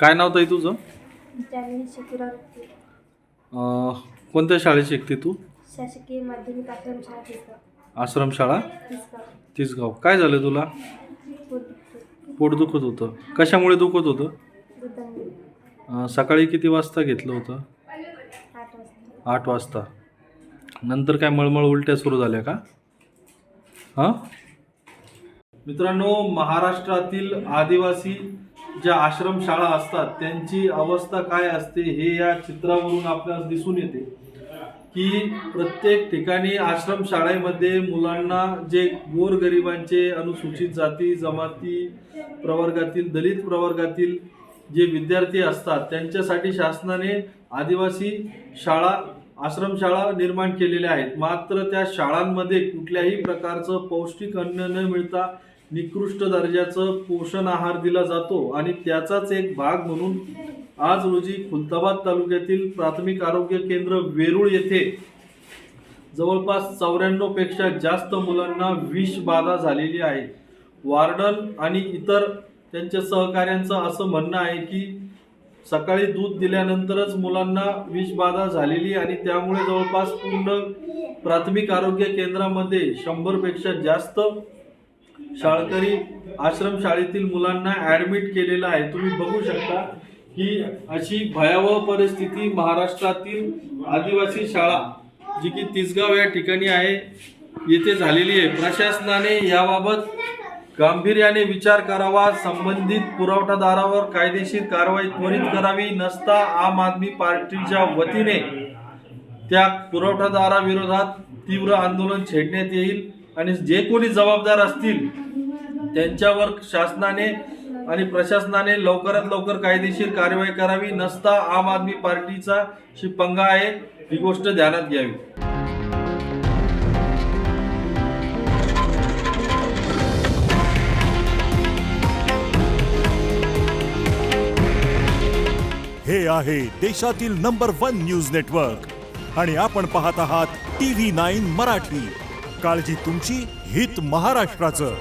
काय नाव ताई तुझं? जानवी शकुरा कोणत्या शाळेत शिकते तू? शासकीय माध्यमिक आश्रमशाळा तिसगाव. आश्रमशाळा तिसगाव. तिसगाव. काय झालं तुला? पोट दुखत होतं. कशामुळे दुखत होतं? दुधामुळे सकाळी किती वाजता घेतलं होतं? 8 वाजता. 8 वाजता. नंतर काय मळमळ उलट्या सुरू झाल्या का? हां मित्रांनो, महाराष्ट्रातील आदिवासी ज्या आश्रमशाळा असतात त्यांची अवस्था काय असते हे या चित्रावरून आपल्याला दिसून येते की प्रत्येक ठिकाणी आश्रमशाळेमध्ये मुलांना जे गोरगरिबांचे, अनुसूचित जाती जमाती प्रवर्गातील, दलित प्रवर्गातील जे विद्यार्थी असतात त्यांच्यासाठी शासनाने आदिवासी शाळा, आश्रमशाळा निर्माण केलेल्या आहेत. मात्र त्या शाळांमध्ये कुठल्याही प्रकारचं पौष्टिक अन्न न मिळता निकृष्ट दर्जाचं पोषण आहार दिला जातो आणि त्याचाच एक भाग म्हणून आज रोजी खुलताबाद तालुक्यातील प्राथमिक आरोग्य केंद्र वेरूळ येथे जवळपास 94 पेक्षा जास्त मुलांना विषबाधा झालेली आहे. वार्डन आणि इतर त्यांच्या सहकाऱ्यांचं असं म्हणणं आहे की सकाळी दूध दिल्यानंतरच मुलांना विषबाधा झालेली आणि त्यामुळे जवळपास पूर्ण प्राथमिक आरोग्य केंद्रामध्ये 100 पेक्षा जास्त शाळकरी आश्रमशाळेतील मुलांना ॲडमिट केलेलं आहे. तुम्ही बघू शकता की अशी भयावह परिस्थिती महाराष्ट्रातील आदिवासी शाळा जी की तिसगाव या ठिकाणी आहे येथे झालेली आहे. प्रशासनाने याबाबत गांभीर्याने विचार करावा, संबंधित पुरवठादारावर कायदेशीर कारवाई त्वरित करावी, नसता आम आदमी पार्टीच्या वतीने त्या पुरवठादाराविरोधात तीव्र आंदोलन छेडण्यात येईल आणि जे कोणी जबाबदार असतील त्यांच्यावर शासनाने आणि प्रशासनाने लवकरात लवकर कायदेशीर कारवाई करावी, नसता आम आदमी पार्टीचा पंगा आहे ही गोष्ट ध्यानात घ्यावी. हे आहे देशातील नंबर 1 न्यूज नेटवर्क आणि आपण पाहत आहात TV9 मराठी. काळजी तुमची, हित महाराष्ट्राचं.